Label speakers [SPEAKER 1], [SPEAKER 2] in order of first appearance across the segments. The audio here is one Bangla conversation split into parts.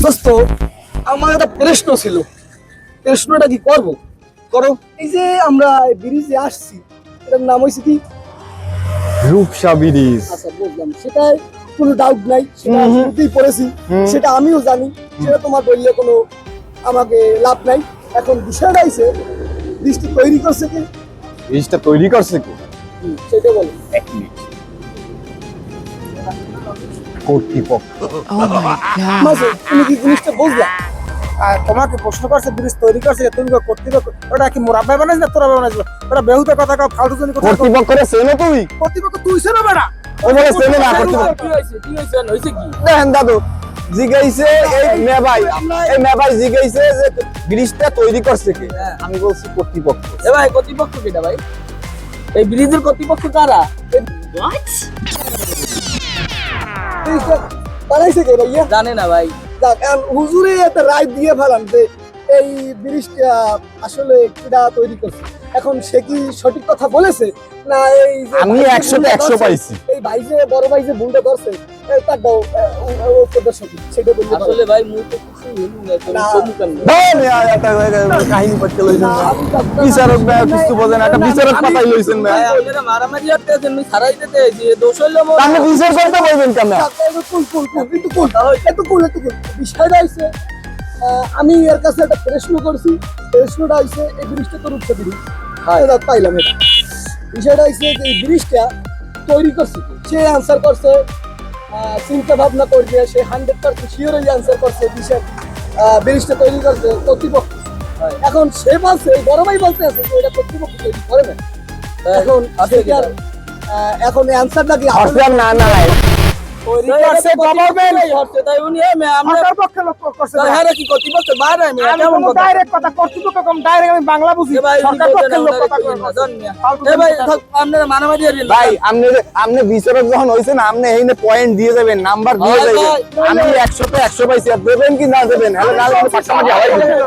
[SPEAKER 1] দোস্ত আমার একটা প্রশ্ন ছিল, প্রশ্নটা কি করবো? করো। এই যে আমরা ব্রিজে আসছি, এটার নাম হয়েছে কি?
[SPEAKER 2] রূপসা ব্রিজ।
[SPEAKER 1] আচ্ছা বুঝলাম, সেটা কোনো ডাউট নাই, সেটা শুরুতেই পড়েছি, সেটা আমিও জানি, সেটা তোমার বললে কোনো আমাকে লাভ নাই। এখন বিষয়টা হয়েছে ব্রিজটি তৈরি করছে কি?
[SPEAKER 2] ব্রিজটা তৈরি করছে কি?
[SPEAKER 1] সেটা বলো।
[SPEAKER 2] এক মিনিট। কর্তৃপক্ষ।
[SPEAKER 1] মাসুদ, তুমি কি জিনিসটা বুঝলা?
[SPEAKER 3] আর তোমাকে প্রশ্ন করছে ব্রিজ তৈরি করছে তুমি কর্তৃপক্ষ, ওটা কি মোরাব্বাই বানাইছ না তোরা বানাইছ? ওটা বেহুদা কথা কও, ফালতু জনি কথা কও।
[SPEAKER 2] কর্তৃপক্ষরে চেনো তুমি?
[SPEAKER 3] কর্তৃপক্ষ তুই চেনো বেটা?
[SPEAKER 2] ও বলে চেনে না কর্তৃপক্ষ।
[SPEAKER 4] কি হইছে কি?
[SPEAKER 2] দেখেন দাদু জিগাইছে এই মেবাই জিগাইছে যে ব্রিজটা তৈরি করছে কে? আমি বলছি কর্তৃপক্ষ।
[SPEAKER 4] এ ভাই কর্তৃপক্ষ কিটা ভাই? এই ব্রিজের কর্তৃপক্ষ কারা?
[SPEAKER 1] ব্রিজটা বানাইছে কে ভাইয়া?
[SPEAKER 4] জানে না ভাই।
[SPEAKER 1] দেখ, এখন হুজুরে একটা রায় দিয়ে ফেলান যে এই ব্রিজটা আসলে কিরা তৈরি করছে। এখন সে কি সঠিক কথা বলেছে না এই যে
[SPEAKER 2] আমি
[SPEAKER 1] ভাই যে
[SPEAKER 2] 100 তে 100
[SPEAKER 1] ভুলটা
[SPEAKER 2] পাইছি।
[SPEAKER 1] ধরছে, এই ভাই যে বড় ভাই যে ভুলটা করছে তার দাও উত্তরটা সঠিক, সেটা বললে ভালো।
[SPEAKER 4] আসলে ভাই মুই তো কিছু হইনি না, তুমি
[SPEAKER 1] না।
[SPEAKER 4] চমকান না।
[SPEAKER 2] কাহিনী করতে লইছেন
[SPEAKER 1] না, আমি তো-
[SPEAKER 2] বিচারক ভাই কিছু বোঝে না, একটা বিচারক পাতাই লইছেন ভাই।
[SPEAKER 4] ভাই আপনারা মারামারি করতে আছেন, মুই ছাড়াই দিতে আইছি, এ দোষ হইলো মোর।
[SPEAKER 2] আপনি বিচার করতে বলবেন কেন?
[SPEAKER 1] বিষয়টা হইছে আমি এর কাছে একটা প্রশ্ন করছি, প্রশ্নটা হইছে এই ব্রিজটা তো রূপসা ব্রিজ, পাইলাম এটা। বিষয়টা হইছে যে এই ব্রিজটা তৈরি করছে কে? সে আনসার করছে চিন্তা ভাবনা করবে, সে 100% শিওরই আনসার করছে ব্রিজটা তৈরি করছে কর্তৃপক্ষ। এখন সে বলছে, এই বড় ভাই বলতে আছে যে এটা কর্তৃপক্ষ তৈরি করে না। এখন এখন অ্যান্সারটা কি আসলে
[SPEAKER 2] হরফিয়ার না নাই
[SPEAKER 3] তৈরি করছে গভর্নমেন্ট,
[SPEAKER 4] হচ্ছে তাই উনি আমরা
[SPEAKER 3] সরকার পক্ষে লোক করছে।
[SPEAKER 4] হ্যাঁ কি কর্তৃপক্ষ বাইরে আমি
[SPEAKER 3] আমি
[SPEAKER 4] কেমন
[SPEAKER 3] কোনো
[SPEAKER 4] কথা?
[SPEAKER 3] ডাইরেক্ট কথা কর্তৃপক্ষ কম ডাইরেক্ট আমি বাংলা বুঝি।
[SPEAKER 4] এ ভাই
[SPEAKER 3] সরকার পক্ষের লোক কথা কই না।
[SPEAKER 4] এ ভাই আপনারা মারামারি করেন না।
[SPEAKER 2] ভাই আপনি বিচারক যখন হইছেন আপনি এইনে পয়েন্ট দিয়ে যাবেন, নাম্বার দিয়ে
[SPEAKER 4] ভাই,
[SPEAKER 2] যাবেন।
[SPEAKER 4] ভাই,
[SPEAKER 2] আমি 100 তে 100 পাইছি, আর দেবেন কি না দেবেন? হ্যালো না হলে পাশাপাশি হাওয়াই দিবেন।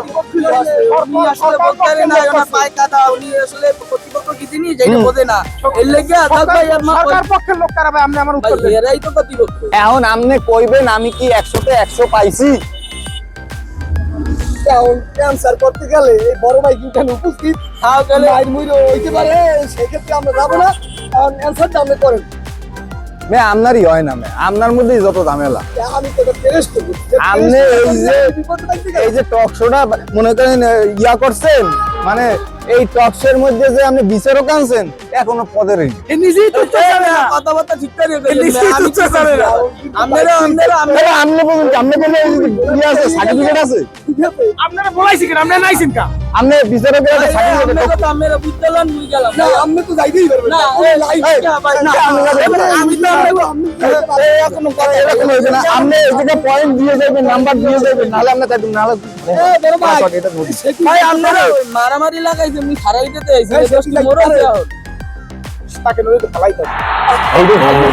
[SPEAKER 4] উনি আসলে বলতে পারে না, ওনার পায়ে কাটা, উনি আসলে কর্তৃপক্ষ কি জিনিস যেটা বোঝে না। এর লেগে থাক ভাই আমার
[SPEAKER 3] সরকার পক্ষের লোক কারা ভাই? আপনি আমার উত্তর
[SPEAKER 4] ভাই
[SPEAKER 3] দেন।
[SPEAKER 4] এরাই তো কর্তৃপক্ষ।
[SPEAKER 2] এখন আপনি কইবেন আমি কি 100 তে 100 পাইছি?
[SPEAKER 1] অ্যান্সার করতে গেলে এই বড় ভাই কি কেন উপস্থিত
[SPEAKER 4] তাও গেলে
[SPEAKER 1] মাইর মুইরো হইতে পারে, সেক্ষেত্রে আমরা যাবো না। কারণ অ্যান্সারটা আপনি করেন,
[SPEAKER 2] মে আপনারই হয় না, মে আপনার মধ্যেই যত ঝামেলা।
[SPEAKER 1] আমি তো এটা টেস্ট করবো।
[SPEAKER 2] আপনি এই যে টক শোটা মনে করেন ইয়া করছেন, মানে এই টক শোর মধ্যে যে আপনি বিচারক আনছেন এখনো পদের
[SPEAKER 3] এ নিজেই তো জানে না।
[SPEAKER 4] কথাবার্তা ঠিক করে
[SPEAKER 3] নিশ্চয়ই
[SPEAKER 4] আমি
[SPEAKER 3] তুচ্ছ জানে না।
[SPEAKER 4] আপনারা
[SPEAKER 2] আপনি বলুন আপনি কোনো ইয়ে আছে, সার্টিফিকেট আছে?
[SPEAKER 3] আপনারা বলাইছি কেন? আপনারা নাইছেন কা?
[SPEAKER 2] আপনি বিচারকের একটা সার্টিফিকেট
[SPEAKER 4] আমরা বুঝলাম মুই গেলাম
[SPEAKER 1] না, আপনি তো যাইতেই পারবেন
[SPEAKER 4] না,
[SPEAKER 1] ওই লাইভ
[SPEAKER 4] ভাই না
[SPEAKER 1] আমি তো
[SPEAKER 2] এরকম এরকম হইবে না। আপনি এই জায়গায় পয়েন্ট দিয়ে যাবেন, নাম্বার দিয়ে যাবেন, নাহলে আমরা তাই নাহলে এটা বলি।
[SPEAKER 4] ভাই আপনারা মারামারি লাগাইছে মুই ছাড়াই দিতে আইছি
[SPEAKER 1] এই
[SPEAKER 4] দোষ কি মোর আছে এখন?
[SPEAKER 1] তাকে নইলে তো ফেলাই দাও।
[SPEAKER 2] এই যে ভালো।